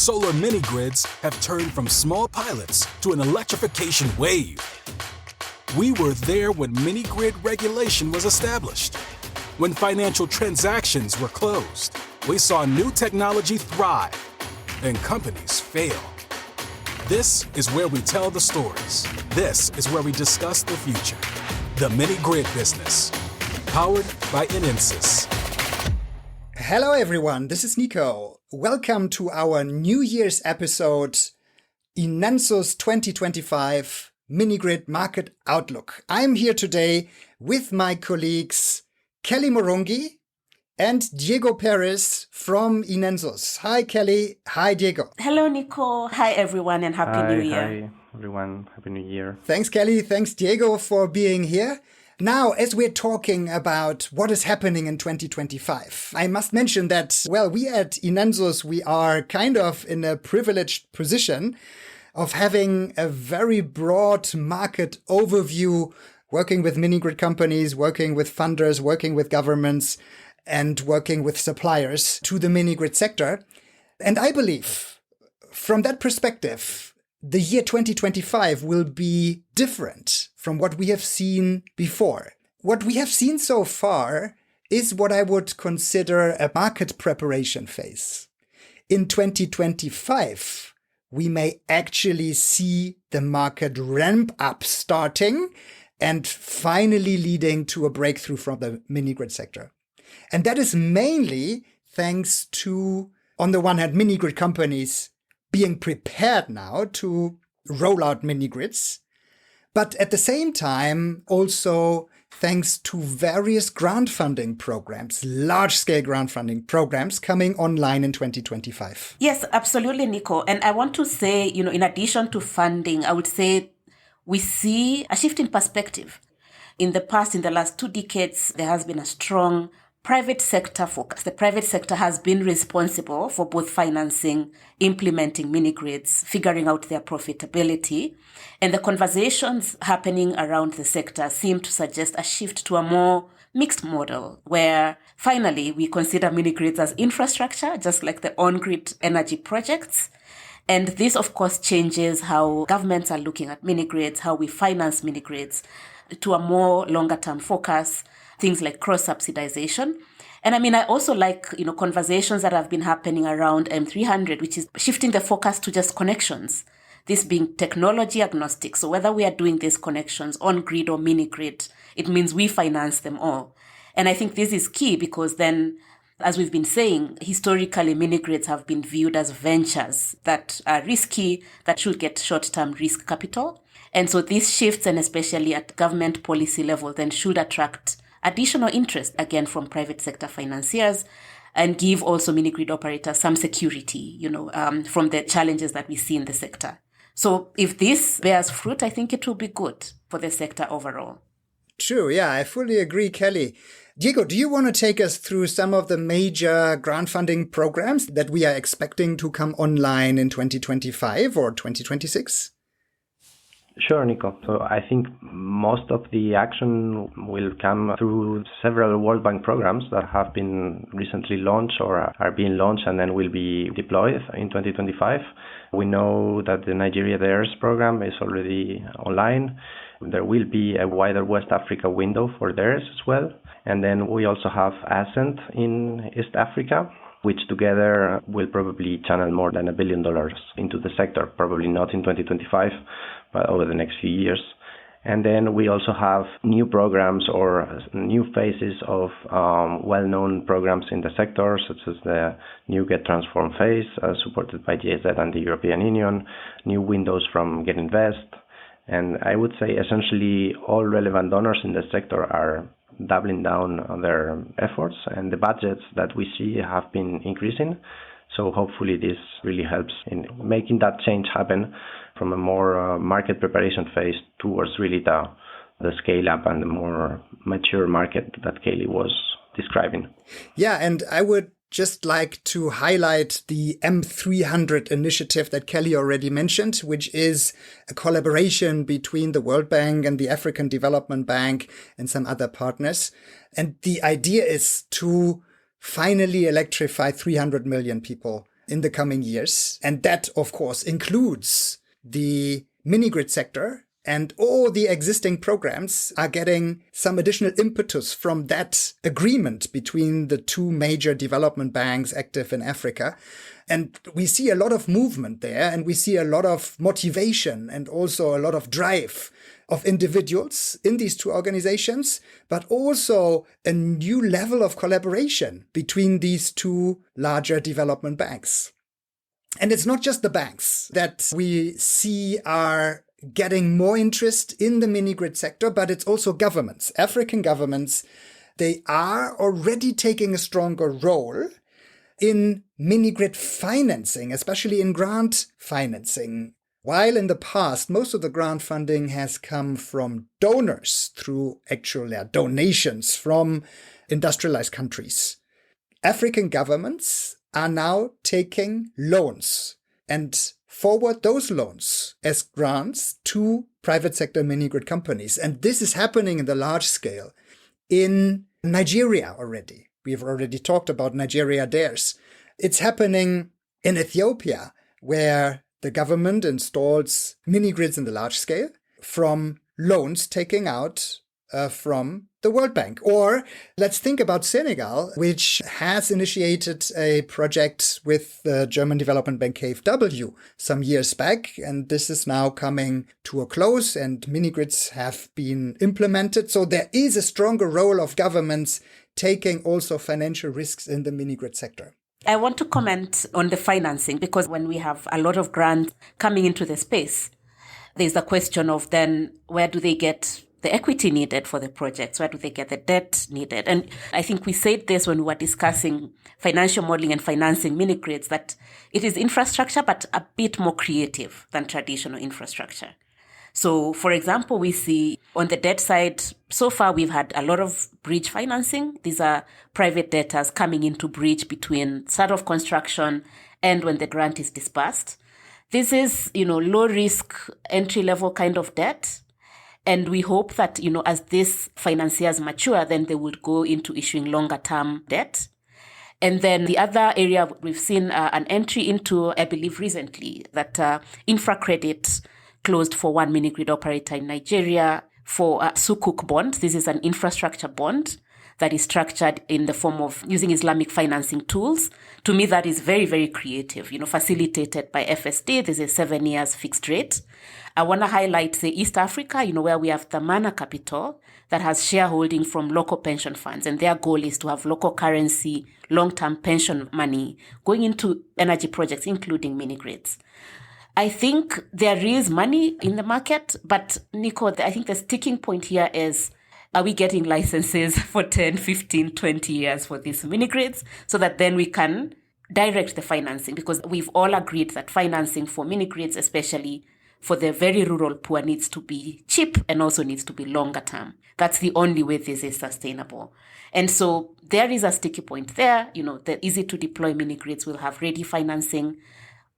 solar mini-grids have turned from small pilots to an electrification wave. We were there when mini-grid regulation was established. When financial transactions were closed, we saw new technology thrive and companies fail. This is where we tell the stories. This is where we discuss the future. The mini-grid business, powered by INENSUS. Hello everyone, this is Nico. Welcome to our New Year's episode, INENSUS 2025 Mini-Grid Market Outlook. I'm here today with my colleagues Kellie Morungi and Diego Perez from INENSUS. Hi Kellie, hi Diego. Hello Nico, hi everyone and Happy New Year. Hi everyone, Happy New Year. Thanks Kellie, thanks Diego for being here. Now, as we're talking about what is happening in 2025, I must mention that, well, we at INENSUS, we are kind of in a privileged position of having a very broad market overview, working with mini-grid companies, working with funders, working with governments, and working with suppliers to the mini-grid sector. And I believe, from that perspective, the year 2025 will be different from what we have seen before. What we have seen so far is what I would consider a market preparation phase. In 2025, we may actually see the market ramp up starting and finally leading to a breakthrough from the mini-grid sector. And that is mainly thanks to, on the one hand, mini-grid companies being prepared now to roll out mini-grids, but at the same time, also thanks to various grant funding programs, large-scale grant funding programs coming online in 2025. Yes, absolutely, Nico. And I want to say, in addition to funding, I would say we see a shift in perspective. In the past, in the last 2 decades, there has been a strong private sector focus. The private sector has been responsible for both financing, implementing mini-grids, figuring out their profitability. And the conversations happening around the sector seem to suggest a shift to a more mixed model, where finally we consider mini-grids as infrastructure, just like the on-grid energy projects. And this, of course, changes how governments are looking at mini-grids, how we finance mini-grids, to a more longer-term focus, things like cross-subsidization. And I also like, conversations that have been happening around M300, which is shifting the focus to just connections, this being technology agnostic. So whether we are doing these connections on grid or mini grid, it means we finance them all. And I think this is key because then, as we've been saying, historically, mini grids have been viewed as ventures that are risky, that should get short-term risk capital. And so these shifts, and especially at government policy level, then should attract additional interest, again, from private sector financiers and give also mini-grid operators some security, from the challenges that we see in the sector. So if this bears fruit, I think it will be good for the sector overall. True, yeah, I fully agree, Kellie. Diego, do you want to take us through some of the major grant funding programs that we are expecting to come online in 2025 or 2026? Sure, Nico. So I think most of the action will come through several World Bank programs that have been recently launched or are being launched and then will be deployed in 2025. We know that the Nigeria Dares program is already online. There will be a wider West Africa window for Dares as well. And then we also have Ascent in East Africa, which together will probably channel more than $1 billion into the sector, probably not in 2025, but over the next few years. And then we also have new programs or new phases of well-known programs in the sector, such as the new Get Transformed phase, supported by GIZ and the European Union, new windows from Get Invest. And I would say essentially all relevant donors in the sector are doubling down on their efforts, and the budgets that we see have been increasing. So hopefully this really helps in making that change happen from a more market preparation phase towards really the scale up and the more mature market that Kellie was describing. Yeah, and I would just like to highlight the M300 initiative that Kellie already mentioned, which is a collaboration between the World Bank and the African Development Bank and some other partners. And the idea is to finally electrify 300 million people in the coming years. And that, of course, includes the mini-grid sector. And all the existing programs are getting some additional impetus from that agreement between the two major development banks active in Africa. And we see a lot of movement there, and we see a lot of motivation and also a lot of drive of individuals in these two organizations, but also a new level of collaboration between these two larger development banks. And it's not just the banks that we see are getting more interest in the mini-grid sector, but it's also governments. African governments, they are already taking a stronger role in mini-grid financing, especially in grant financing. While in the past, most of the grant funding has come from donors through actual donations from industrialized countries. African governments are now taking loans and forward those loans as grants to private sector mini-grid companies. And this is happening in the large scale in Nigeria already. We've already talked about Nigeria DARES. It's happening in Ethiopia, where the government installs mini-grids in the large scale from loans taken out from the World Bank. Or let's think about Senegal, which has initiated a project with the German development bank KfW some years back. And this is now coming to a close, and mini-grids have been implemented. So there is a stronger role of governments taking also financial risks in the mini-grid sector. I want to comment on the financing, because when we have a lot of grants coming into the space, there's a question of then where do they get the equity needed for the projects? Where do they get the debt needed? And I think we said this when we were discussing financial modeling and financing mini-grids, that it is infrastructure, but a bit more creative than traditional infrastructure. So, for example, we see on the debt side, so far we've had a lot of bridge financing. These are private debtors coming into bridge between start of construction and when the grant is disbursed. This is, low risk, entry level kind of debt. And we hope that, as these financiers mature, then they would go into issuing longer term debt. And then the other area we've seen an entry into, I believe recently, that InfraCredit closed for one mini-grid operator in Nigeria for a Sukuk bond. This is an infrastructure bond that is structured in the form of using Islamic financing tools. To me, that is very, very creative, facilitated by FSD. This is 7 years fixed rate. I want to highlight, say, East Africa, where we have the Mana Capital that has shareholding from local pension funds. And their goal is to have local currency, long-term pension money going into energy projects, including mini-grids. I think there is money in the market, but Nico, I think the sticking point here is, are we getting licenses for 10, 15, 20 years for these mini-grids so that then we can direct the financing? Because we've all agreed that financing for mini-grids, especially for the very rural poor, needs to be cheap and also needs to be longer term. That's the only way this is sustainable. And so there is a sticky point there. The easy to deploy mini-grids will have ready financing.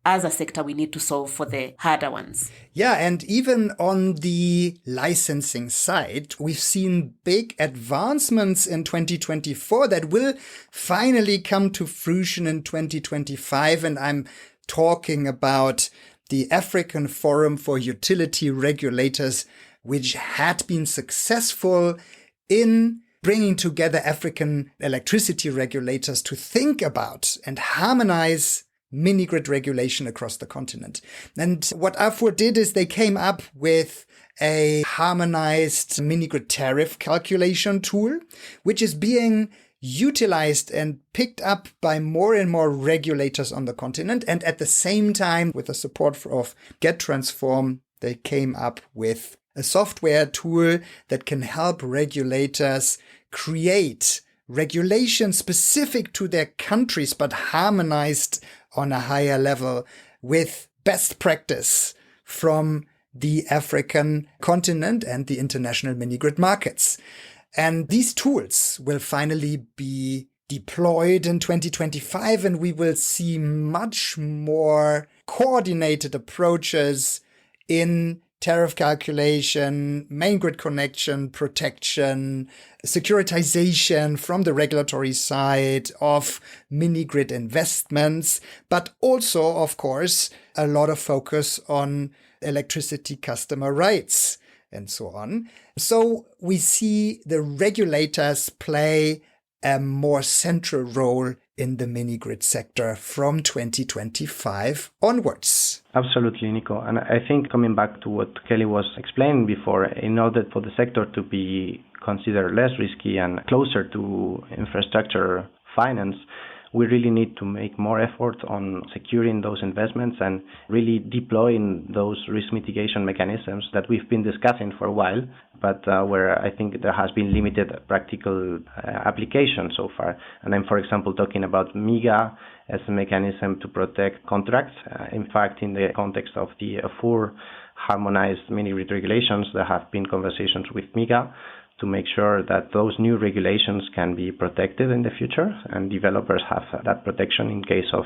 As a sector, we need to solve for the harder ones. Yeah, and even on the licensing side, we've seen big advancements in 2024 that will finally come to fruition in 2025. And I'm talking about the African Forum for Utility Regulators, which had been successful in bringing together African electricity regulators to think about and harmonize mini-grid regulation across the continent. And what AFUR did is they came up with a harmonized mini-grid tariff calculation tool, which is being utilized and picked up by more and more regulators on the continent. And at the same time, with the support of GetTransform, they came up with a software tool that can help regulators create regulation specific to their countries, but harmonized on a higher level with best practice from the African continent and the international mini-grid markets. And these tools will finally be deployed in 2025, and we will see much more coordinated approaches in tariff calculation, main grid connection, protection, securitization from the regulatory side of mini grid investments, but also, of course, a lot of focus on electricity customer rights and so on. So we see the regulators play a more central role in the mini grid sector from 2025 onwards. Absolutely, Nico. And I think coming back to what Kellie was explaining before, in order for the sector to be considered less risky and closer to infrastructure finance, we really need to make more effort on securing those investments and really deploying those risk mitigation mechanisms that we've been discussing for a while, but where I think there has been limited practical application so far. And I'm, for example, talking about MIGA as a mechanism to protect contracts. In fact, in the context of the full harmonized mini grid regulations, there have been conversations with MIGA to make sure that those new regulations can be protected in the future and developers have that protection in case of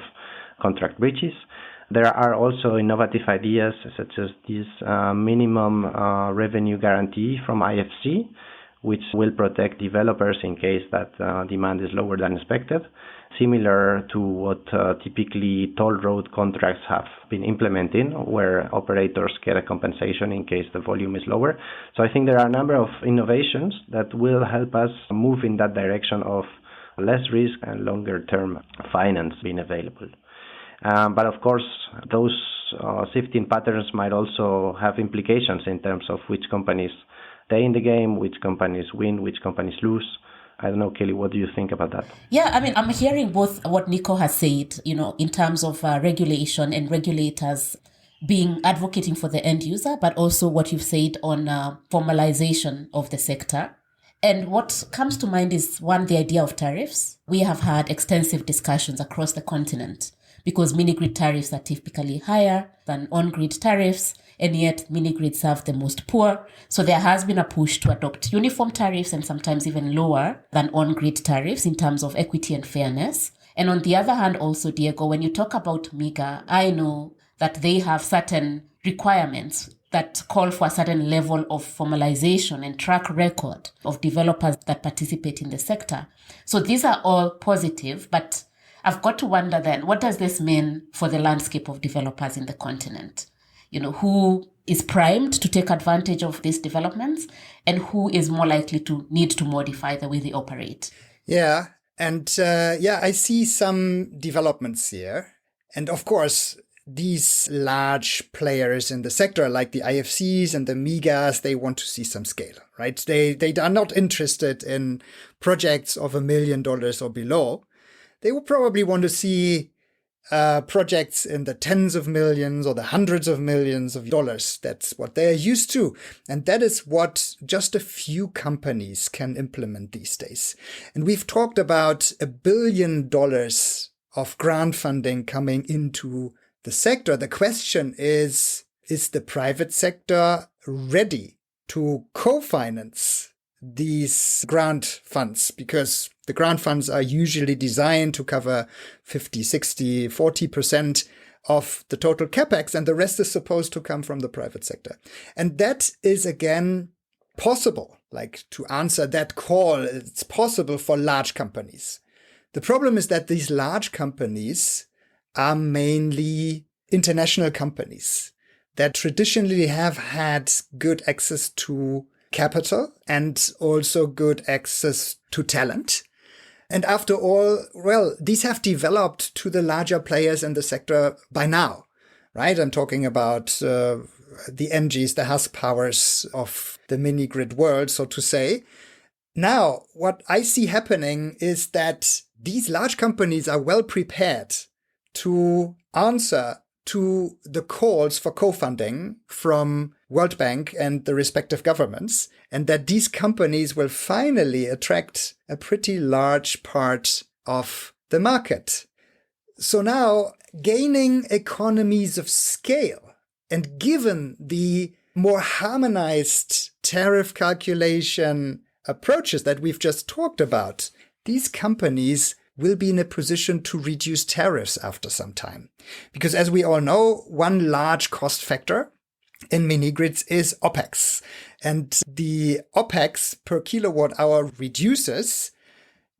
contract breaches. There are also innovative ideas such as this minimum revenue guarantee from IFC, which will protect developers in case that demand is lower than expected, similar to what typically toll road contracts have been implementing, where operators get a compensation in case the volume is lower. So I think there are a number of innovations that will help us move in that direction of less risk and longer term finance being available. But of course, those shifting patterns might also have implications in terms of which companies stay in the game, which companies win, which companies lose. I don't know, Kellie, what do you think about that? Yeah, I mean, I'm hearing both what Nico has said, in terms of regulation and regulators advocating for the end user, but also what you've said on formalization of the sector. And what comes to mind is, one, the idea of tariffs. We have had extensive discussions across the continent because mini-grid tariffs are typically higher than on-grid tariffs, and yet mini-grids serve the most poor. So there has been a push to adopt uniform tariffs and sometimes even lower than on-grid tariffs in terms of equity and fairness. And on the other hand, also, Diego, when you talk about MIGA, I know that they have certain requirements that call for a certain level of formalization and track record of developers that participate in the sector. So these are all positive, but I've got to wonder then, what does this mean for the landscape of developers in the continent? Who is primed to take advantage of these developments and who is more likely to need to modify the way they operate? Yeah. And I see some developments here. And of course, these large players in the sector, like the IFCs and the MIGAs, they want to see some scale, right? They are not interested in projects of $1 million or below. They will probably want to see projects in the tens of millions or the hundreds of millions of dollars. That's what they're used to. And that is what just a few companies can implement these days. And we've talked about $1 billion of grant funding coming into the sector. The question is the private sector ready to co-finance these grant funds? Because the grant funds are usually designed to cover 50, 60, 40% of the total capex, and the rest is supposed to come from the private sector. And that is, again, possible. Like, to answer that call, it's possible for large companies. The problem is that these large companies are mainly international companies that traditionally have had good access to capital and also good access to talent. And after all, well, these have developed to the larger players in the sector by now, right? I'm talking about the NGs, the Husq powers of the mini grid world, so to say. Now, what I see happening is that these large companies are well prepared to answer to the calls for co-funding from World Bank and the respective governments, and that these companies will finally attract a pretty large part of the market. So now, gaining economies of scale, and given the more harmonized tariff calculation approaches that we've just talked about, these companies will be in a position to reduce tariffs after some time. Because as we all know, one large cost factor in mini grids is OPEX. And the OPEX per kilowatt hour reduces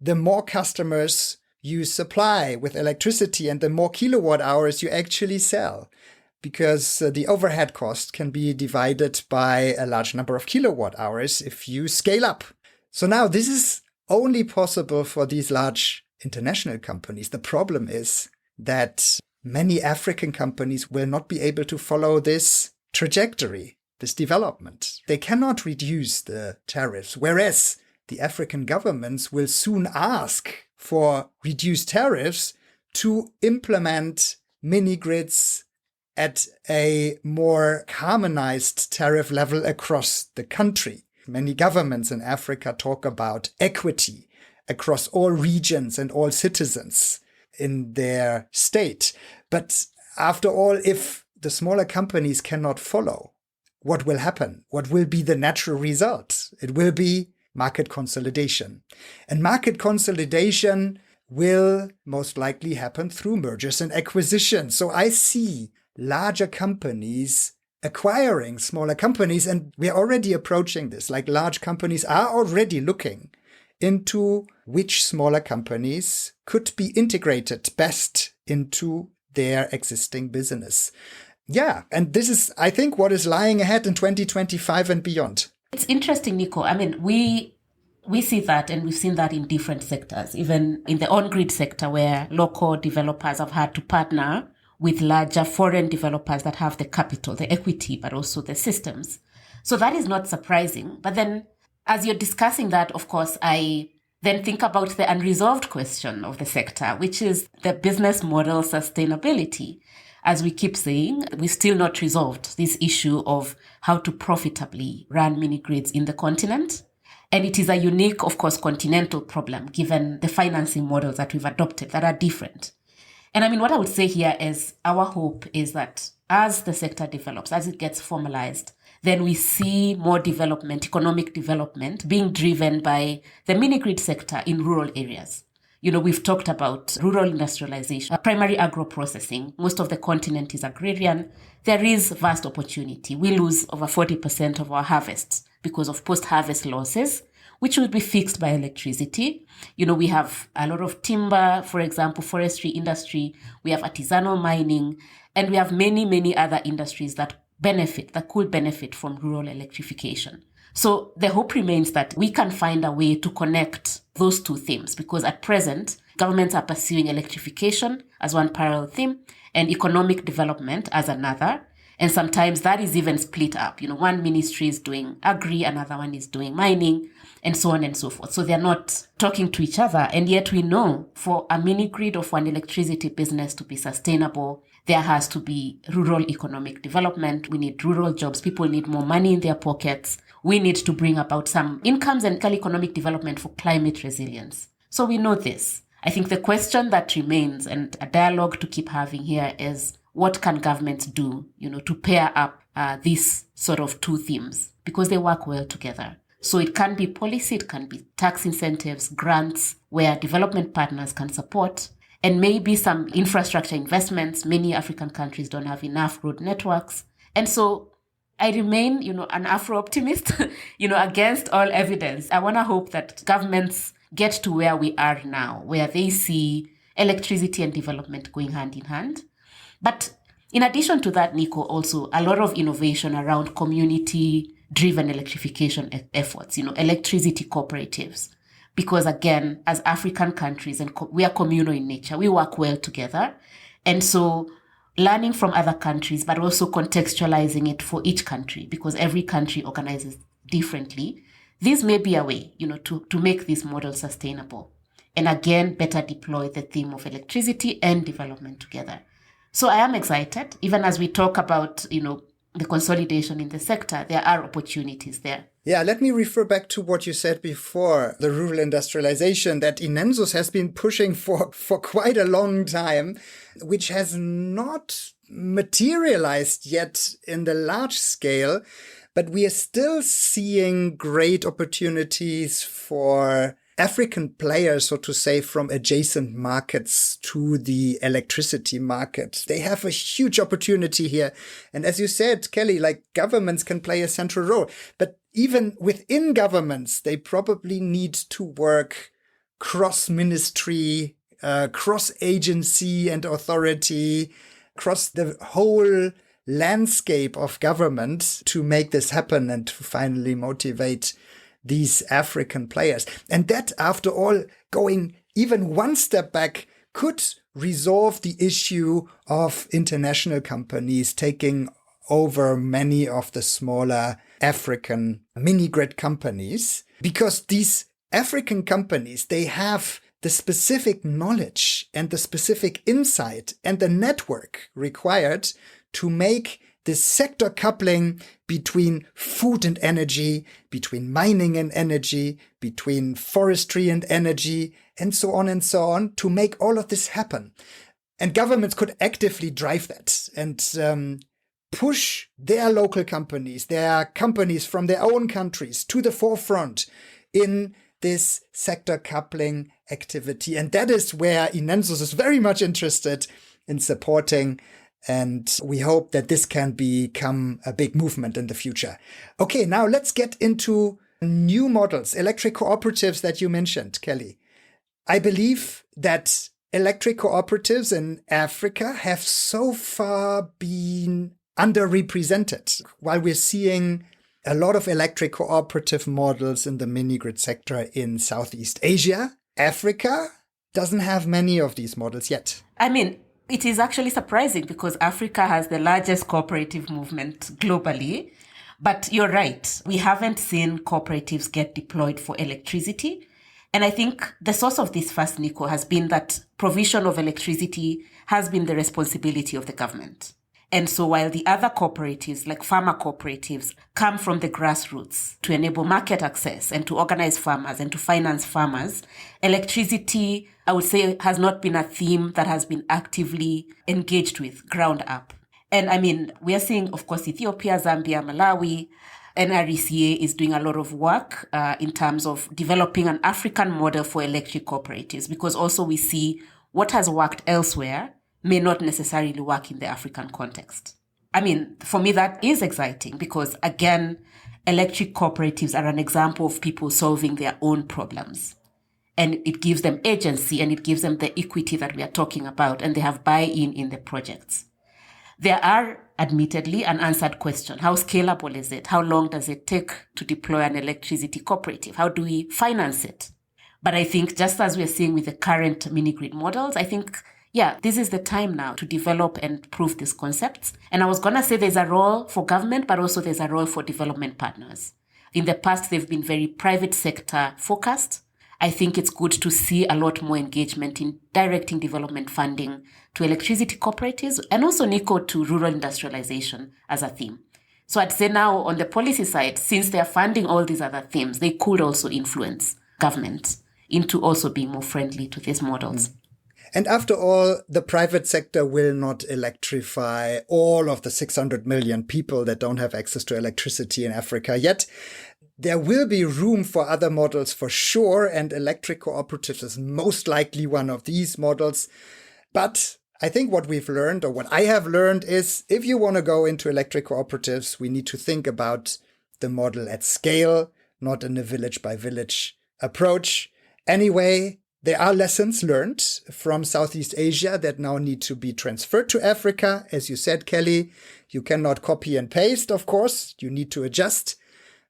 the more customers you supply with electricity and the more kilowatt hours you actually sell, because the overhead cost can be divided by a large number of kilowatt hours if you scale up. So now this is only possible for these large international companies. The problem is that many African companies will not be able to follow this trajectory, this development. They cannot reduce the tariffs, whereas the African governments will soon ask for reduced tariffs to implement mini grids at a more harmonized tariff level across the country. Many governments in Africa talk about equity across all regions and all citizens in their state. But after all, if the smaller companies cannot follow, what will happen? What will be the natural result? It will be market consolidation. And market consolidation will most likely happen through mergers and acquisitions. So I see larger companies acquiring smaller companies, and we're already approaching this. Like, large companies are already looking into which smaller companies could be integrated best into their existing business. Yeah, and this is, I think, what is lying ahead in 2025 and beyond. It's interesting, Nico. I mean, we see that, and we've seen that in different sectors, even in the on-grid sector, where local developers have had to partner with larger foreign developers that have the capital, the equity, but also the systems. So that is not surprising. But then, as you're discussing that, of course, I then think about the unresolved question of the sector, which is the business model sustainability. As we keep saying, we've still not resolved this issue of how to profitably run mini grids in the continent. And it is a unique, of course, continental problem, given the financing models that we've adopted that are different. And I mean, what I would say here is our hope is that as the sector develops, as it gets formalized, then we see more development, economic development being driven by the mini grid sector in rural areas. You know, we've talked about rural industrialization, primary agro-processing. Most of the continent is agrarian. There is vast opportunity. We lose over 40% of our harvests because of post-harvest losses, which will be fixed by electricity. You know, we have a lot of timber, for example, forestry industry. We have artisanal mining, and we have many, many other industries that could benefit from rural electrification. So the hope remains that we can find a way to connect those two themes, because at present, governments are pursuing electrification as one parallel theme and economic development as another. And sometimes that is even split up. You know, one ministry is doing agri, another one is doing mining, and so on and so forth. So they're not talking to each other. And yet we know for a mini grid or for an electricity business to be sustainable, there has to be rural economic development. We need rural jobs. People need more money in their pockets. We need to bring about some incomes and economic development for climate resilience. So we know this. I think the question that remains, and a dialogue to keep having here, is what can governments do, you know, to pair up these sort of two themes, because they work well together. So it can be policy, it can be tax incentives, grants, where development partners can support, and maybe some infrastructure investments. Many African countries don't have enough road networks. And so I remain, you know, an Afro-optimist, you know, against all evidence. I want to hope that governments get to where we are now, where they see electricity and development going hand in hand. But in addition to that, Nico, also a lot of innovation around community-driven electrification efforts, you know, electricity cooperatives. Because again, as African countries, and we are communal in nature, we work well together. And so learning from other countries, but also contextualizing it for each country, because every country organizes differently. This may be a way, you know, to make this model sustainable. And again, better deploy the theme of electricity and development together. So I am excited, even as we talk about, you know, the consolidation in the sector, there are opportunities there. Yeah, let me refer back to what you said before, the rural industrialization that INENSUS has been pushing for quite a long time, which has not materialized yet in the large scale, but we are still seeing great opportunities for African players, so to say, from adjacent markets to the electricity market. They have a huge opportunity here. And as you said, Kellie, like governments can play a central role. But even within governments, they probably need to work cross-ministry, cross-agency and authority, across the whole landscape of government to make this happen and to finally motivate these African players. And that, after all, going even one step back, could resolve the issue of international companies taking over many of the smaller African mini-grid companies, because these African companies, they have the specific knowledge and the specific insight and the network required to make this sector coupling between food and energy, between mining and energy, between forestry and energy, and so on, to make all of this happen. And governments could actively drive that and push their local companies, their companies from their own countries to the forefront in this sector coupling activity. And that is where INENSUS is very much interested in supporting. And we hope that this can become a big movement in the future. Okay, now let's get into new models, electric cooperatives that you mentioned, Kellie. I believe that electric cooperatives in Africa have so far been underrepresented, while we're seeing a lot of electric cooperative models in the mini-grid sector in Southeast Asia. Africa doesn't have many of these models yet. I mean, it is actually surprising because Africa has the largest cooperative movement globally. But you're right. We haven't seen cooperatives get deployed for electricity. And I think the source of this first, Nico, has been that provision of electricity has been the responsibility of the government. And so while the other cooperatives, like farmer cooperatives, come from the grassroots to enable market access and to organize farmers and to finance farmers, electricity, I would say, has not been a theme that has been actively engaged with ground up. And I mean, we are seeing, of course, Ethiopia, Zambia, Malawi, NRECA is doing a lot of work in terms of developing an African model for electric cooperatives, because also we see what has worked elsewhere may not necessarily work in the African context. I mean, for me, that is exciting because, again, electric cooperatives are an example of people solving their own problems. And it gives them agency and it gives them the equity that we are talking about, and they have buy-in in the projects. There are, admittedly, unanswered questions. How scalable is it? How long does it take to deploy an electricity cooperative? How do we finance it? But I think just as we're seeing with the current mini-grid models, I think this is the time now to develop and prove these concepts. And I was going to say there's a role for government, but also there's a role for development partners. In the past, they've been very private sector focused. I think it's good to see a lot more engagement in directing development funding to electricity cooperatives and also, Nico, to rural industrialization as a theme. So I'd say now on the policy side, since they're funding all these other themes, they could also influence government into also being more friendly to these models. And after all, the private sector will not electrify all of the 600 million people that don't have access to electricity in Africa yet. There will be room for other models for sure, and electric cooperatives is most likely one of these models. But I think what we've learned, or what I have learned, is if you want to go into electric cooperatives, we need to think about the model at scale, not in a village by village approach. Anyway, there are lessons learned from Southeast Asia that now need to be transferred to Africa. As you said, Kellie, you cannot copy and paste, of course. You need to adjust.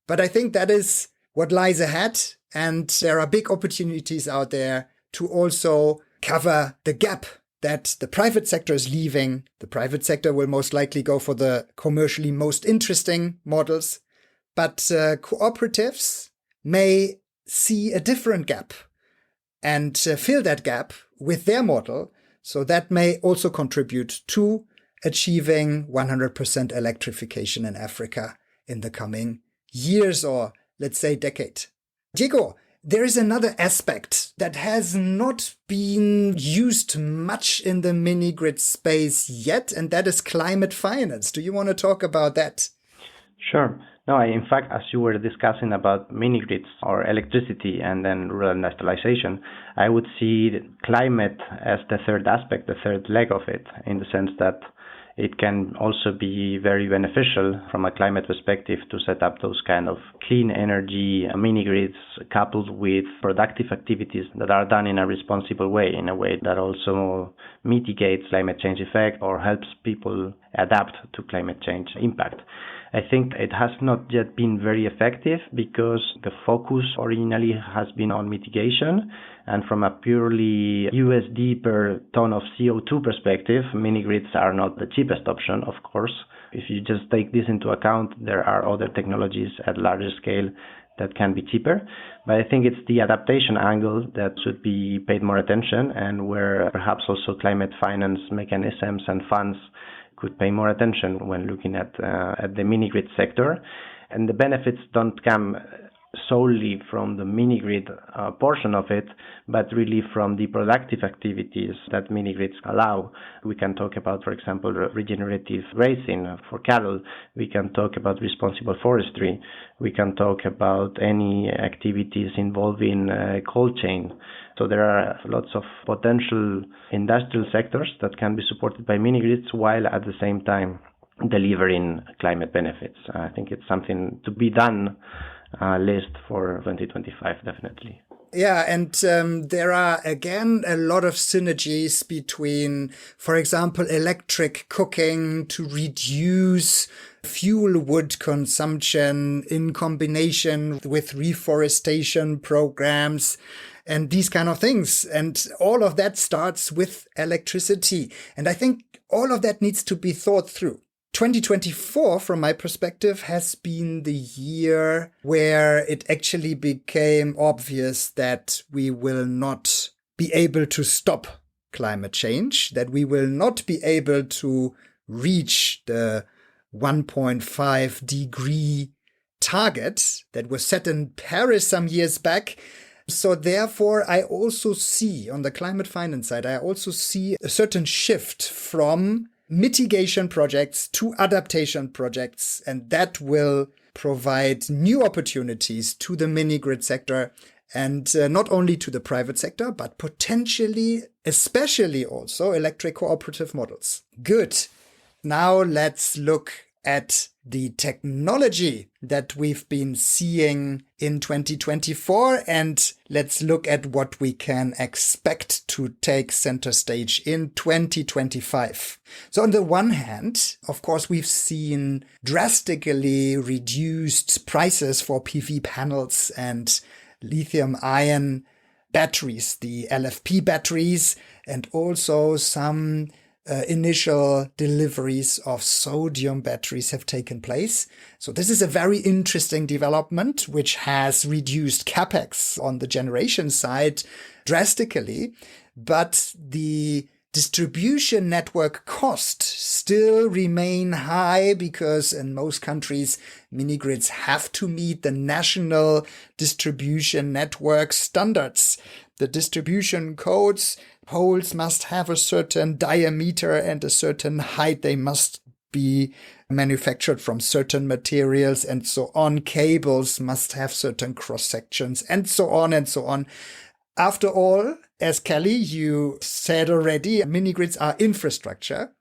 But I think that is what lies ahead. And there are big opportunities out there to also cover the gap that the private sector is leaving. The private sector will most likely go for the commercially most interesting models. But cooperatives may see a different gap and fill that gap with their model. So that may also contribute to achieving 100% electrification in Africa in the coming years, or let's say decade. Diego, there is another aspect that has not been used much in the mini-grid space yet, and that is climate finance. Do you want to talk about that? Sure. No, in fact, as you were discussing about mini grids or electricity and then rural industrialization, I would see climate as the third aspect, the third leg of it, in the sense that it can also be very beneficial from a climate perspective to set up those kind of clean energy mini grids coupled with productive activities that are done in a responsible way, in a way that also mitigates climate change effect or helps people adapt to climate change impact. I think it has not yet been very effective because the focus originally has been on mitigation, and from a purely USD per ton of CO2 perspective, mini grids are not the cheapest option, of course. If you just take this into account, there are other technologies at larger scale that can be cheaper. But I think it's the adaptation angle that should be paid more attention, and where perhaps also climate finance mechanisms and funds could pay more attention when looking at the mini grid sector. And the benefits don't come solely from the mini grid portion of it, but really from the productive activities that mini grids allow. We can talk about, for example, regenerative grazing for cattle. We can talk about responsible forestry. We can talk about any activities involving cold chain. So there are lots of potential industrial sectors that can be supported by mini grids while at the same time delivering climate benefits. I think it's something to be done list for 2025, definitely. Yeah, and there are, again, a lot of synergies between, for example, electric cooking to reduce fuel wood consumption in combination with reforestation programs and these kind of things. And all of that starts with electricity. And I think all of that needs to be thought through. 2024, from my perspective, has been the year where it actually became obvious that we will not be able to stop climate change, that we will not be able to reach the 1.5 degree target that was set in Paris some years back. So therefore, I also see, on the climate finance side, I also see a certain shift from mitigation projects to adaptation projects, and that will provide new opportunities to the mini grid sector, and not only to the private sector, but potentially, especially also electric cooperative models. Good. Now let's look at the technology that we've been seeing in 2024, and let's look at what we can expect to take center stage in 2025. So on the one hand, of course, we've seen drastically reduced prices for PV panels and lithium-ion batteries, the LFP batteries, and also some initial deliveries of sodium batteries have taken place. So this is a very interesting development, which has reduced capex on the generation side drastically, but the distribution network costs still remain high because in most countries, mini grids have to meet the national distribution network standards. The distribution codes, poles must have a certain diameter and a certain height. They must be manufactured from certain materials and so on. Cables must have certain cross sections and so on and so on. After all, as Kellie, you said already, mini grids are infrastructure.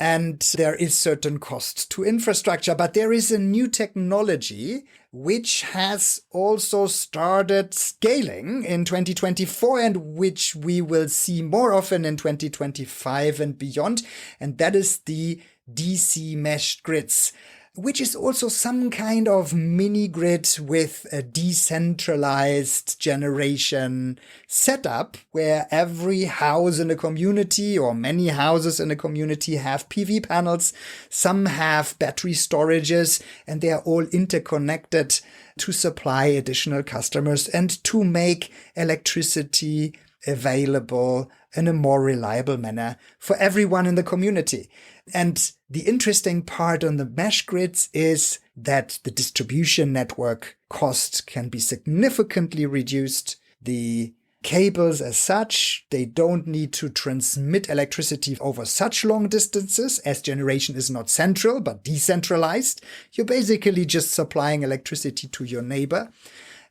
And there is certain cost to infrastructure, but there is a new technology which has also started scaling in 2024 and which we will see more often in 2025 and beyond. And that is the DC meshed grids, which is also some kind of mini grid with a decentralized generation setup where every house in a community or many houses in a community have PV panels. Some have battery storages, and they are all interconnected to supply additional customers and to make electricity available in a more reliable manner for everyone in the community. And the interesting part on the mesh grids is that the distribution network cost can be significantly reduced. The cables as such. They don't need to transmit electricity over such long distances, as generation is not central but decentralized. You're basically just supplying electricity to your neighbor.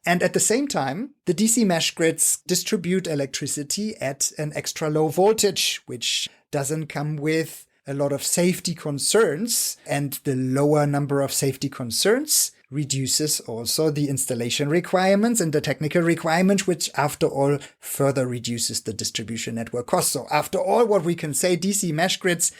And at the same time, the DC mesh grids distribute electricity at an extra low voltage, which doesn't come with a lot of safety concerns. And the lower number of safety concerns reduces also the installation requirements and the technical requirements, which after all further reduces the distribution network cost. So after all, what we can say, DC mesh grids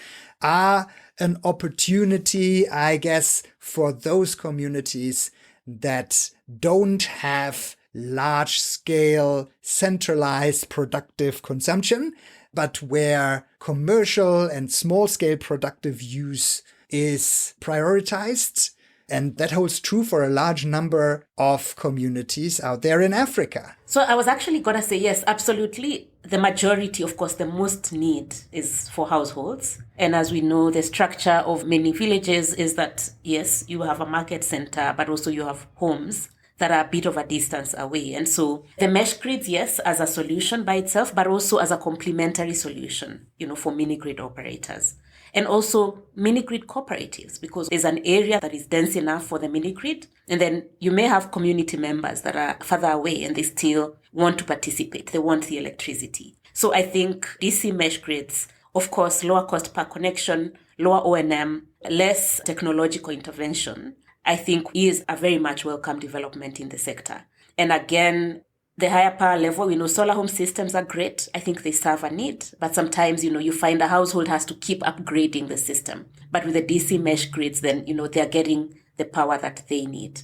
are an opportunity, I guess, for those communities that don't have large-scale, centralized, productive consumption, but where commercial and small-scale productive use is prioritized. And that holds true for a large number of communities out there in Africa. So I was actually going to say, yes, absolutely. The majority, of course, the most need is for households. And as we know, the structure of many villages is that, yes, you have a market center, but also you have homes that are a bit of a distance away. And so the mesh grids, yes, as a solution by itself, but also as a complementary solution, for mini grid operators. And also mini grid cooperatives, because there's an area that is dense enough for the mini grid. And then you may have community members that are further away and they still want to participate. They want the electricity. So I think DC mesh grids, of course, lower cost per connection, lower O&M, less technological intervention, I think is a very much welcome development in the sector. And again, the higher power level, solar home systems are great. I think they serve a need. But sometimes, you find a household has to keep upgrading the system. But with the DC mesh grids, then, they're getting the power that they need.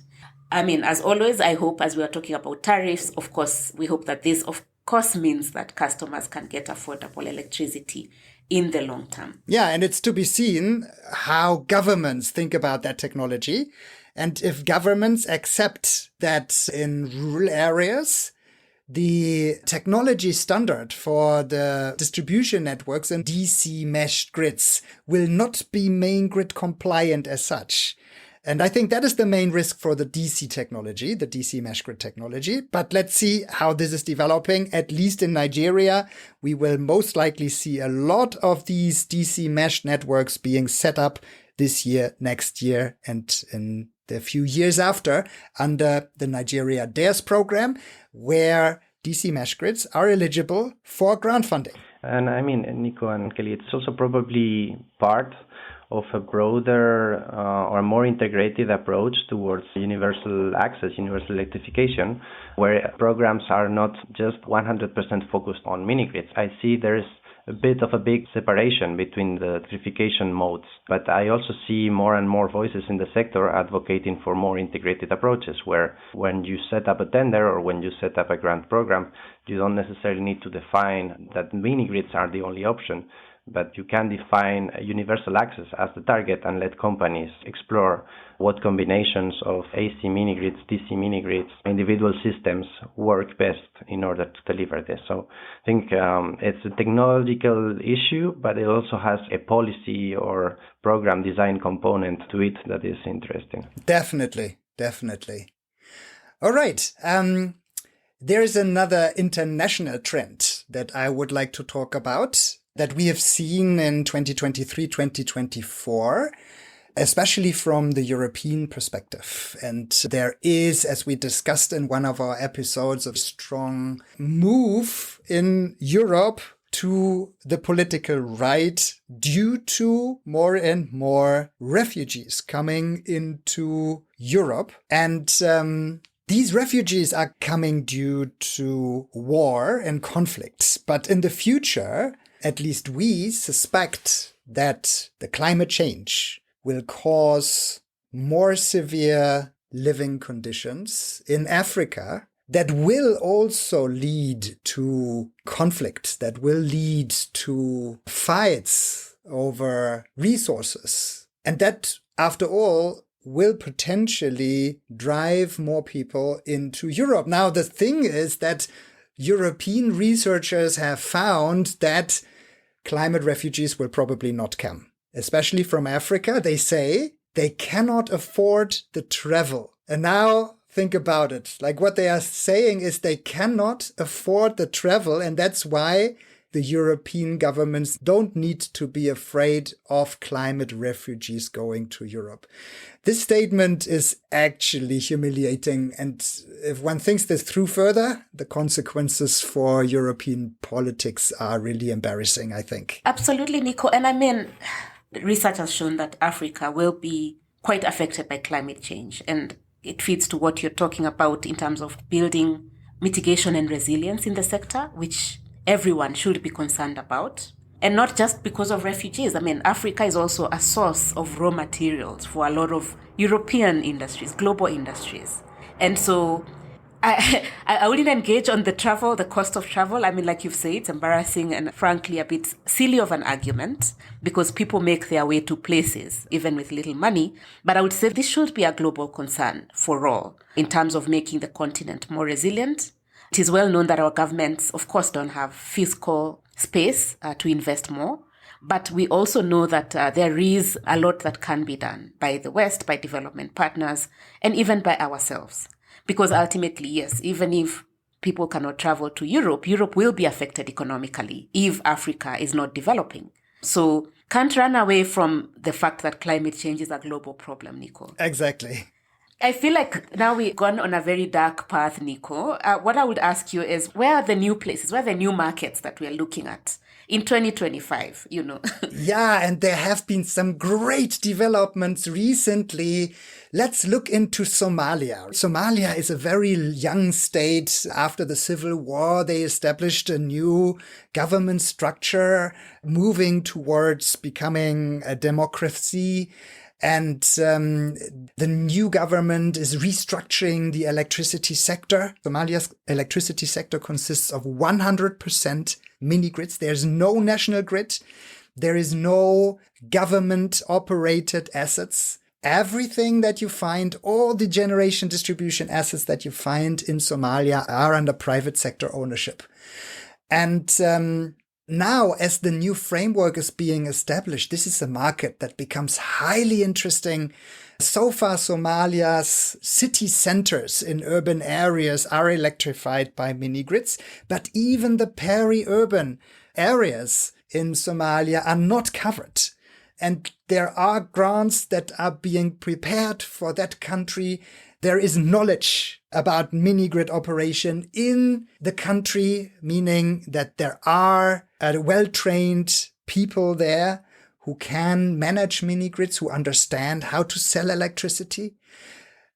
I mean, as always, I hope, as we are talking about tariffs, of course, we hope that this, of course, means that customers can get affordable electricity in the long term. Yeah, and it's to be seen how governments think about that technology. And if governments accept that in rural areas, the technology standard for the distribution networks and DC mesh grids will not be main grid compliant as such. And I think that is the main risk for the DC technology, the DC mesh grid technology. But let's see how this is developing. At least in Nigeria, we will most likely see a lot of these DC mesh networks being set up this year, next year, and in the few years after under the Nigeria DARES program, where DC mesh grids are eligible for grant funding. And I mean, Nico and Kellie, it's also probably part of a broader or more integrated approach towards universal access, universal electrification, where programs are not just 100% focused on mini-grids. I see there is a bit of a big separation between the electrification modes, but I also see more and more voices in the sector advocating for more integrated approaches, where when you set up a tender or when you set up a grant program, you don't necessarily need to define that mini-grids are the only option, but you can define universal access as the target and let companies explore what combinations of AC mini-grids, DC mini-grids, individual systems work best in order to deliver this. So I think it's a technological issue, but it also has a policy or program design component to it that is interesting. Definitely. All right. There is another international trend that I would like to talk about that we have seen in 2023, 2024, especially from the European perspective. And there is, as we discussed in one of our episodes, a strong move in Europe to the political right due to more and more refugees coming into Europe. And these refugees are coming due to war and conflicts. But in the future, at least we suspect that the climate change will cause more severe living conditions in Africa that will also lead to conflict, that will lead to fights over resources. And that, after all, will potentially drive more people into Europe. Now, the thing is that European researchers have found that climate refugees will probably not come, especially from Africa. They say they cannot afford the travel. And now Think about it. Like what they are saying is they cannot afford the travel, and that's why the European governments don't need to be afraid of climate refugees going to Europe. This statement is actually humiliating. And if one thinks this through further, the consequences for European politics are really embarrassing, I think. Absolutely, Nico. And I mean, research has shown that Africa will be quite affected by climate change. And it feeds to what you're talking about in terms of building mitigation and resilience in the sector, which everyone should be concerned about. And not just because of refugees. I mean, Africa is also a source of raw materials for a lot of European industries, global industries. And so I wouldn't engage on the travel, the cost of travel. I mean, like you've said, it's embarrassing and frankly a bit silly of an argument because people make their way to places, even with little money. But I would say this should be a global concern for all in terms of making the continent more resilient. It is well known that our governments, of course, don't have fiscal space to invest more. But we also know that there is a lot that can be done by the West, by development partners, and even by ourselves. Because ultimately, yes, even if people cannot travel to Europe, Europe will be affected economically if Africa is not developing. So can't run away from the fact that climate change is a global problem, Nico. Exactly. I feel like now we've gone on a very dark path, Nico. What I would ask you is, where are the new places, where are the new markets that we are looking at in 2025, Yeah, and there have been some great developments recently. Let's look into Somalia. Somalia is a very young state. After the civil war, they established a new government structure, moving towards becoming a democracy. And the new government is restructuring the electricity sector. Somalia's electricity sector consists of 100% mini grids. There's no national grid. There is no government operated assets. Everything that you find, all the generation distribution assets that you find in Somalia are under private sector ownership. And now, as the new framework is being established, this is a market that becomes highly interesting. So far, Somalia's city centers in urban areas are electrified by mini grids, but even the peri-urban areas in Somalia are not covered. And there are grants that are being prepared for that country. There is knowledge about mini grid operation in the country, meaning that there are well-trained people there who can manage mini grids, who understand how to sell electricity.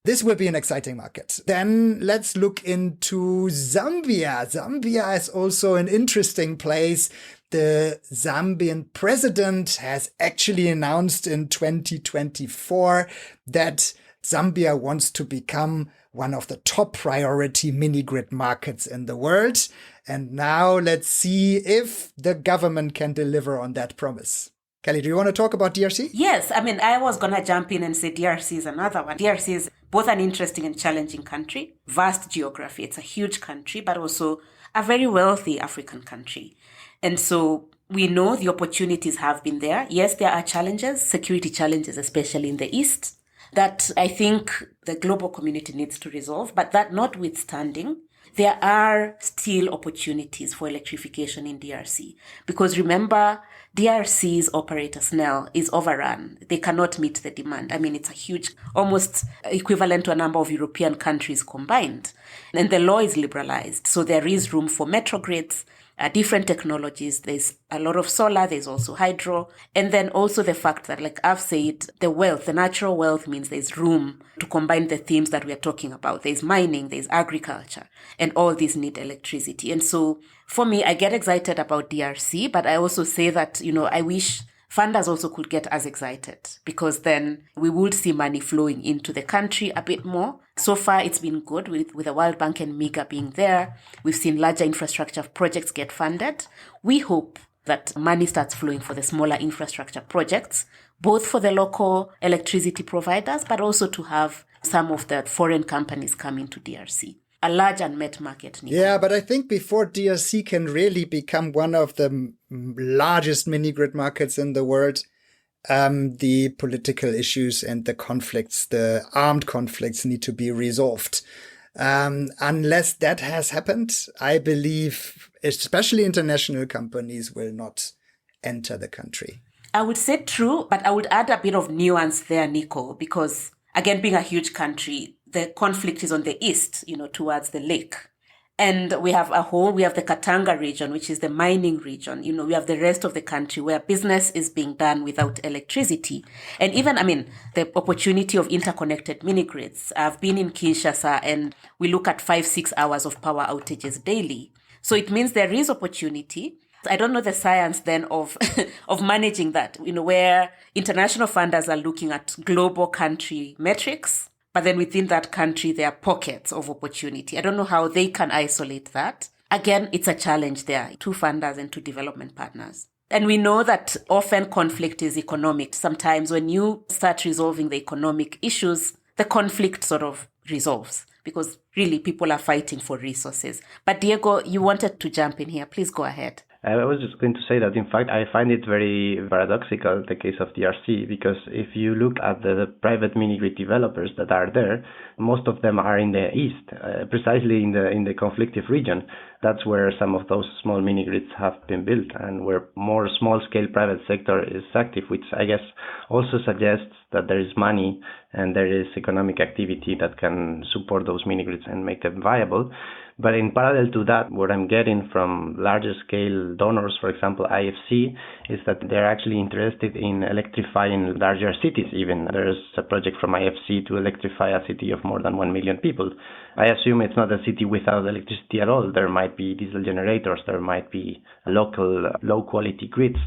This will be an exciting market. Then let's look into Zambia. Zambia is also an interesting place. The Zambian president has actually announced in 2024 that Zambia wants to become one of the top priority mini-grid markets in the world. And now let's see if the government can deliver on that promise. Kellie, do you want to talk about DRC? Yes. I mean, I was going to jump in and say DRC is another one. DRC is both an interesting and challenging country, vast geography. It's a huge country, but also a very wealthy African country. And so we know the opportunities have been there. Yes, there are challenges, security challenges, especially in the East, that I think the global community needs to resolve. But that notwithstanding, there are still opportunities for electrification in DRC. Because remember, DRC's operator SNEL is overrun. They cannot meet the demand. I mean, it's a huge, almost equivalent to a number of European countries combined. And the law is liberalized. So there is room for microgrids, different technologies. There's a lot of solar. There's also hydro. And then also the fact that, like I've said, the natural wealth means there's room to combine the themes that we are talking about. There's mining, there's agriculture, and all these need electricity. And so for me, I get excited about DRC, but I also say that, I wish funders also could get as excited, because then we would see money flowing into the country a bit more. So far, it's been good with the World Bank and MIGA being there. We've seen larger infrastructure projects get funded. We hope that money starts flowing for the smaller infrastructure projects, both for the local electricity providers, but also to have some of the foreign companies come into DRC. A large unmet market. Nico. Yeah, but I think before DRC can really become one of the largest mini-grid markets in the world, the political issues and the conflicts, the armed conflicts need to be resolved. Unless that has happened, I believe especially international companies will not enter the country. I would say true, but I would add a bit of nuance there, Nico, because again, being a huge country, the conflict is on the east, towards the lake. And we have the Katanga region, which is the mining region. We have the rest of the country where business is being done without electricity. And even, the opportunity of interconnected mini grids. I've been in Kinshasa and we look at 5-6 hours of power outages daily. So it means there is opportunity. I don't know the science then of of managing that, where international funders are looking at global country metrics. But then within that country, there are pockets of opportunity. I don't know how they can isolate that. Again, it's a challenge there, to funders and to development partners. And we know that often conflict is economic. Sometimes when you start resolving the economic issues, the conflict sort of resolves because really people are fighting for resources. But Diego, you wanted to jump in here. Please go ahead. I was just going to say that, in fact, I find it very paradoxical, the case of DRC, because if you look at the private mini-grid developers that are there, most of them are in the east, precisely in the conflictive region. That's where some of those small mini-grids have been built and where more small-scale private sector is active, which I guess also suggests that there is money and there is economic activity that can support those mini-grids and make them viable. But in parallel to that, what I'm getting from larger scale donors, for example, IFC, is that they're actually interested in electrifying larger cities even. There's a project from IFC to electrify a city of more than 1 million people. I assume it's not a city without electricity at all. There might be diesel generators, there might be local low quality grids,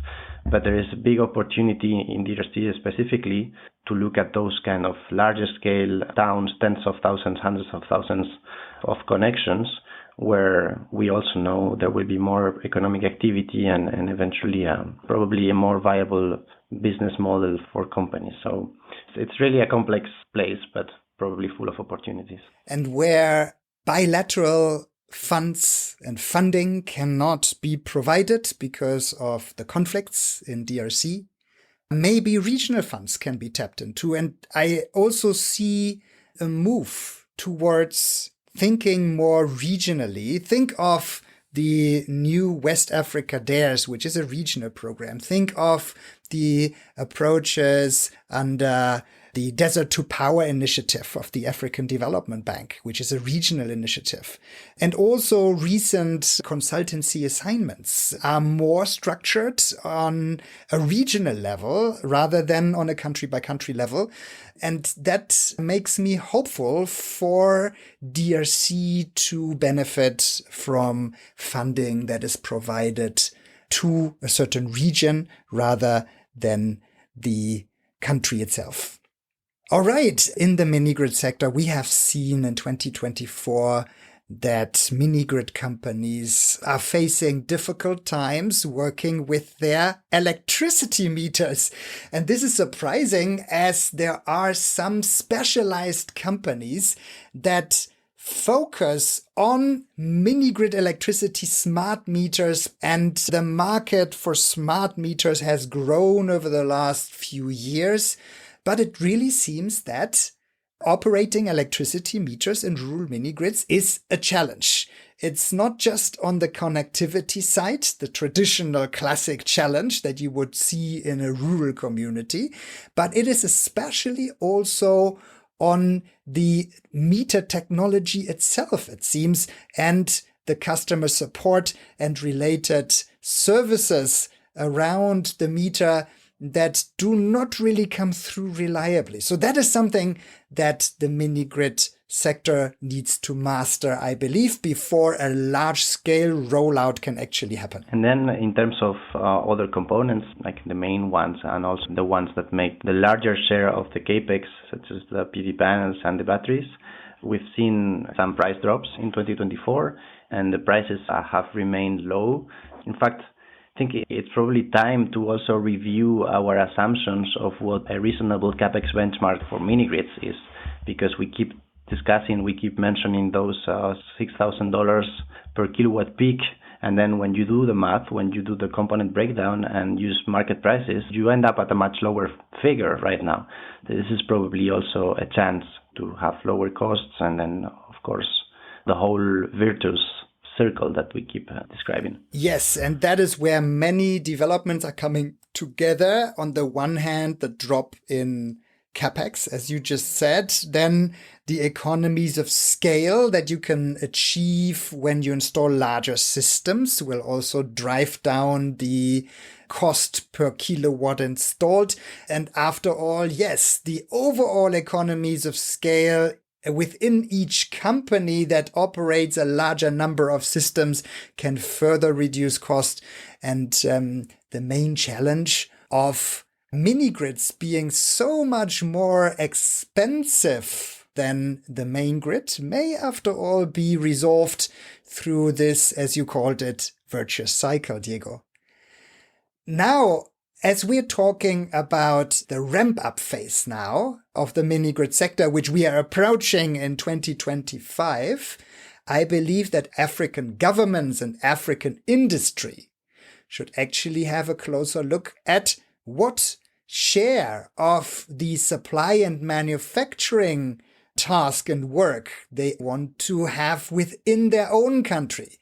but there is a big opportunity in DRC specifically to look at those kind of larger scale towns, tens of thousands, hundreds of thousands of connections, where we also know there will be more economic activity and eventually probably a more viable business model for companies. So it's really a complex place, but probably full of opportunities. And where bilateral funds and funding cannot be provided because of the conflicts in DRC, maybe regional funds can be tapped into. And I also see a move towards thinking more regionally. Think of the new West Africa DARES, which is a regional program. Think of the approaches under the Desert to Power initiative of the African Development Bank, which is a regional initiative. And also recent consultancy assignments are more structured on a regional level rather than on a country by country level. And that makes me hopeful for DRC to benefit from funding that is provided to a certain region rather than the country itself. All right, in the mini-grid sector, we have seen in 2024 that mini-grid companies are facing difficult times working with their electricity meters. And this is surprising as there are some specialized companies that focus on mini-grid electricity smart meters, and the market for smart meters has grown over the last few years. But it really seems that operating electricity meters in rural mini-grids is a challenge. It's not just on the connectivity side, the traditional classic challenge that you would see in a rural community, but it is especially also on the meter technology itself, it seems, and the customer support and related services around the meter that do not really come through reliably. So that is something that the mini-grid sector needs to master, I believe, before a large-scale rollout can actually happen. And then in terms of other components, like the main ones and also the ones that make the larger share of the capex, such as the PV panels and the batteries, we've seen some price drops in 2024, and the prices have remained low. In fact, I think it's probably time to also review our assumptions of what a reasonable capex benchmark for mini-grids is, because we keep mentioning those $6,000 per kilowatt peak And then when you do the math, when you do the component breakdown and use market prices, you end up at a much lower figure right now. This is probably also a chance to have lower costs, and then, of course, the whole virtuous circle that we keep describing. Yes, and that is where many developments are coming together. On the one hand, the drop in CapEx, as you just said, then the economies of scale that you can achieve when you install larger systems will also drive down the cost per kilowatt installed. And after all, yes, the overall economies of scale within each company that operates a larger number of systems can further reduce cost. And the main challenge of mini grids being so much more expensive than the main grid may, after all, be resolved through this, as you called it, virtuous cycle, Diego. Now, as we're talking about the ramp-up phase now of the mini-grid sector, which we are approaching in 2025, I believe that African governments and African industry should actually have a closer look at what share of the supply and manufacturing task and work they want to have within their own country.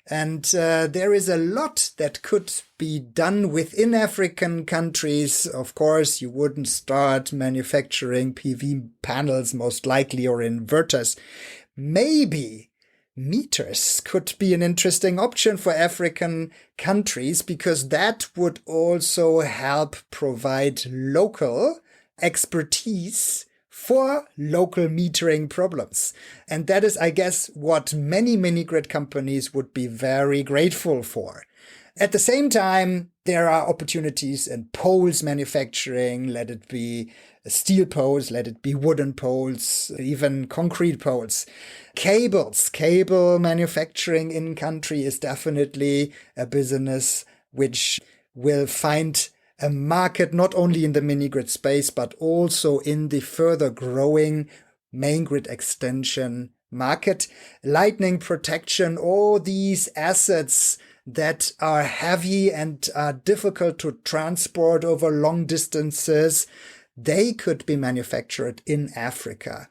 And there is a lot that could be done within African countries. Of course, you wouldn't start manufacturing PV panels, most likely, or inverters. Maybe meters could be an interesting option for African countries, because that would also help provide local expertise for local metering problems. And that is, I guess, what many mini-grid companies would be very grateful for. At the same time, there are opportunities in poles manufacturing, let it be steel poles, let it be wooden poles, even concrete poles. Cable manufacturing in country is definitely a business which will find a market not only in the mini-grid space, but also in the further growing main grid extension market. Lightning protection, all these assets that are heavy and are difficult to transport over long distances, they could be manufactured in Africa.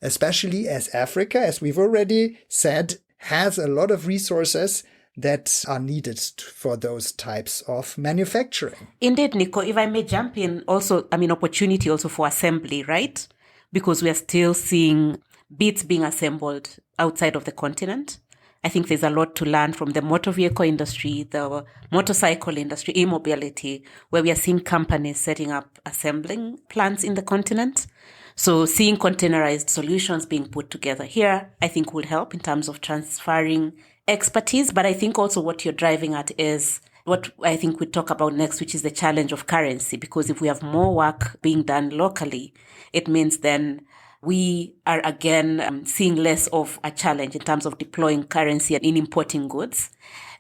Especially as Africa, as we've already said, has a lot of resources that are needed for those types of manufacturing. Indeed, Nico, if I may jump in also, opportunity also for assembly, right? Because we are still seeing bits being assembled outside of the continent. I think there's a lot to learn from the motor vehicle industry, the motorcycle industry, e-mobility, where we are seeing companies setting up assembling plants in the continent. So seeing containerized solutions being put together here, I think will help in terms of transferring expertise. But I think also what you're driving at is what I think we talk about next, which is the challenge of currency. Because if we have more work being done locally, it means then we are again seeing less of a challenge in terms of deploying currency and in importing goods.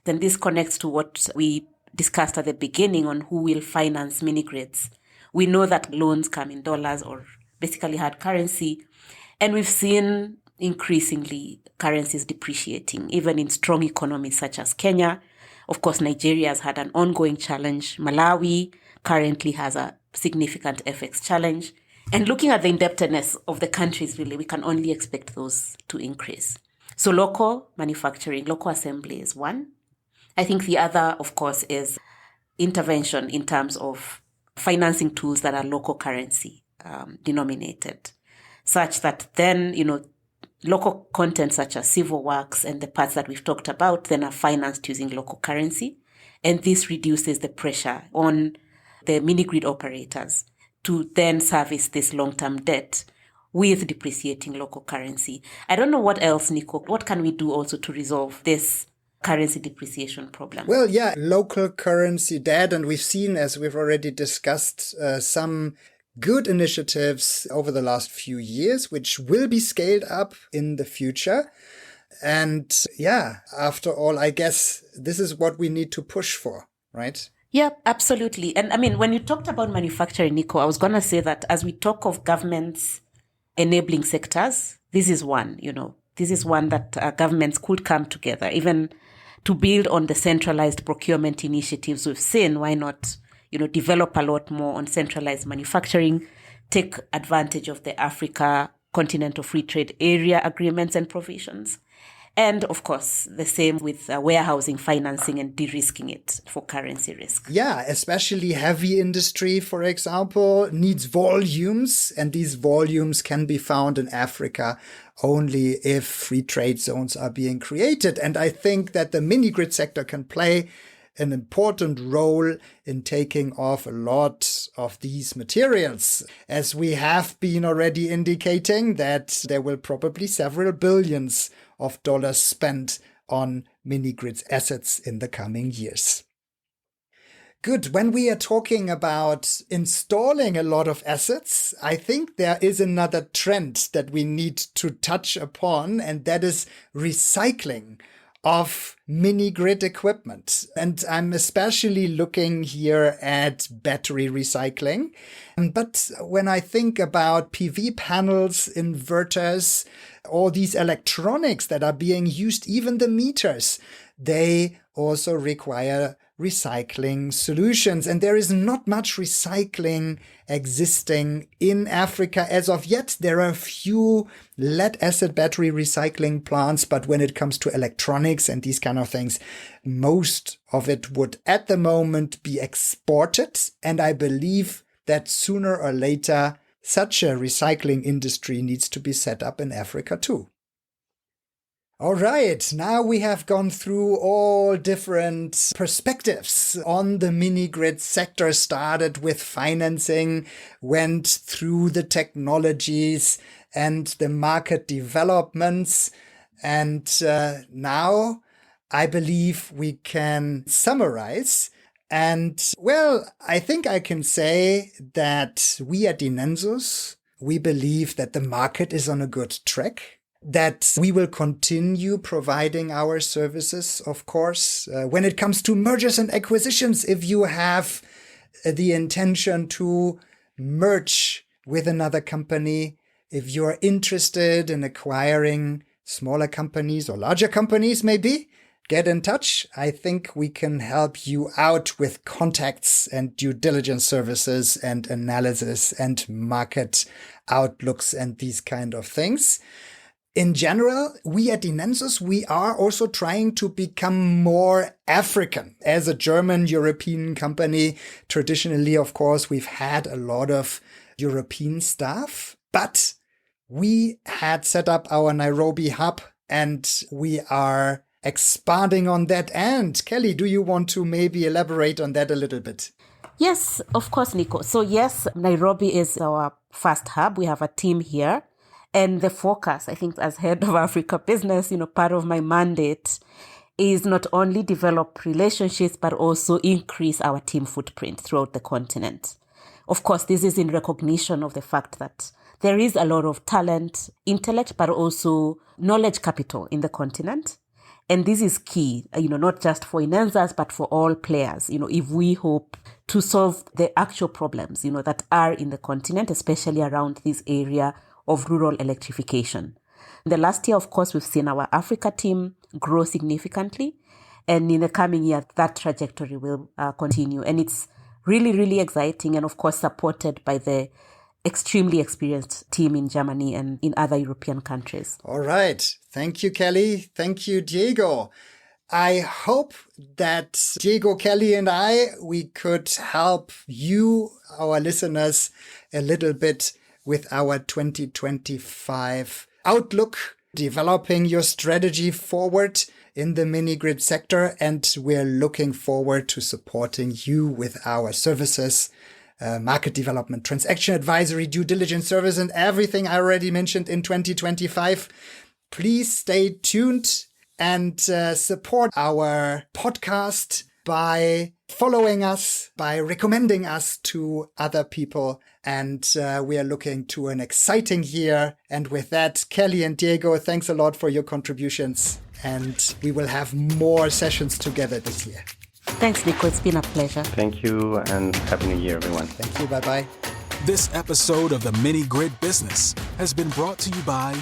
Then this connects to what we discussed at the beginning on who will finance mini grids. We know that loans come in dollars or basically hard currency. And we've seen increasingly currencies depreciating, even in strong economies such as Kenya. Of course, Nigeria has had an ongoing challenge. Malawi currently has a significant FX challenge. And looking at the indebtedness of the countries, really, we can only expect those to increase. So local manufacturing, local assembly is one. I think the other, of course, is intervention in terms of financing tools that are local currency denominated, such that then, local content such as civil works and the parts that we've talked about then are financed using local currency. And this reduces the pressure on the mini-grid operators to then service this long-term debt with depreciating local currency. I don't know what else, Nico. What can we do also to resolve this currency depreciation problem? Well, yeah, local currency debt. And we've seen, as we've already discussed, some good initiatives over the last few years, which will be scaled up in the future. And yeah, after all, I guess this is what we need to push for, right? Yeah, absolutely. And when you talked about manufacturing, Nico, I was going to say that as we talk of governments enabling sectors, this is one, this is one that governments could come together, even to build on the centralized procurement initiatives we've seen, why not, develop a lot more on centralized manufacturing, take advantage of the Africa Continental Free Trade Area agreements and provisions. And of course, the same with warehousing, financing, and de-risking it for currency risk. Yeah, especially heavy industry, for example, needs volumes, and these volumes can be found in Africa only if free trade zones are being created. And I think that the mini-grid sector can play an important role in taking off a lot of these materials, as we have been already indicating that there will probably several billions of dollars spent on mini-grids assets in the coming years. Good. When we are talking about installing a lot of assets, I think there is another trend that we need to touch upon, and that is recycling of mini-grid equipment. And I'm especially looking here at battery recycling. But when I think about PV panels, inverters, all these electronics that are being used, even the meters, they also require recycling solutions. And there is not much recycling existing in Africa as of yet. There are a few lead-acid battery recycling plants, but when it comes to electronics and these kind of things, most of it would at the moment be exported. And I believe that sooner or later, such a recycling industry needs to be set up in Africa too. All right, now we have gone through all different perspectives on the mini-grid sector, started with financing, went through the technologies and the market developments. And now I believe we can summarize. And well, I think I can say that we at INENSUS, we believe that the market is on a good track, that we will continue providing our services, of course. When it comes to mergers and acquisitions, if you have the intention to merge with another company, if you're interested in acquiring smaller companies or larger companies, maybe, get in touch. I think we can help you out with contacts and due diligence services and analysis and market outlooks and these kind of things. In general, we at INENSUS, we are also trying to become more African. As a German European company, traditionally, of course, we've had a lot of European staff, but we had set up our Nairobi hub and we are expanding on that. And Kellie, do you want to maybe elaborate on that a little bit? Yes, of course, Nico. So yes, Nairobi is our first hub. We have a team here. And the focus, I think, as head of Africa business, part of my mandate is not only develop relationships, but also increase our team footprint throughout the continent. Of course, this is in recognition of the fact that there is a lot of talent, intellect, but also knowledge capital in the continent. And this is key, not just for INENSUS, but for all players, if we hope to solve the actual problems, that are in the continent, especially around this area of rural electrification. In the last year, of course, we've seen our Africa team grow significantly. And in the coming year, that trajectory will continue. And it's really, really exciting and, of course, supported by the extremely experienced team in Germany and in other European countries. All right. Thank you, Kellie. Thank you, Diego. I hope that Diego, Kellie, and we could help you, our listeners, a little bit with our 2025 outlook, developing your strategy forward in the mini-grid sector. And we're looking forward to supporting you with our services, market development, transaction advisory, due diligence service, and everything I already mentioned in 2025. Please stay tuned and support our podcast by following us, by recommending us to other people. And we are looking to an exciting year. And with that, Kellie and Diego, thanks a lot for your contributions. And we will have more sessions together this year. Thanks, Nico. It's been a pleasure. Thank you and Happy New Year, everyone. Thank you. Bye-bye. This episode of the Mini Grid Business has been brought to you by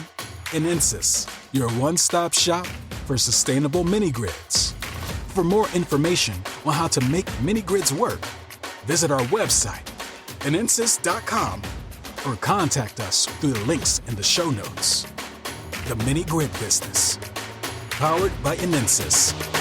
INENSUS, your one-stop shop for sustainable mini grids. For more information on how to make mini-grids work, visit our website, INENSUS.com, or contact us through the links in the show notes. The Mini Grid Business, powered by INENSUS.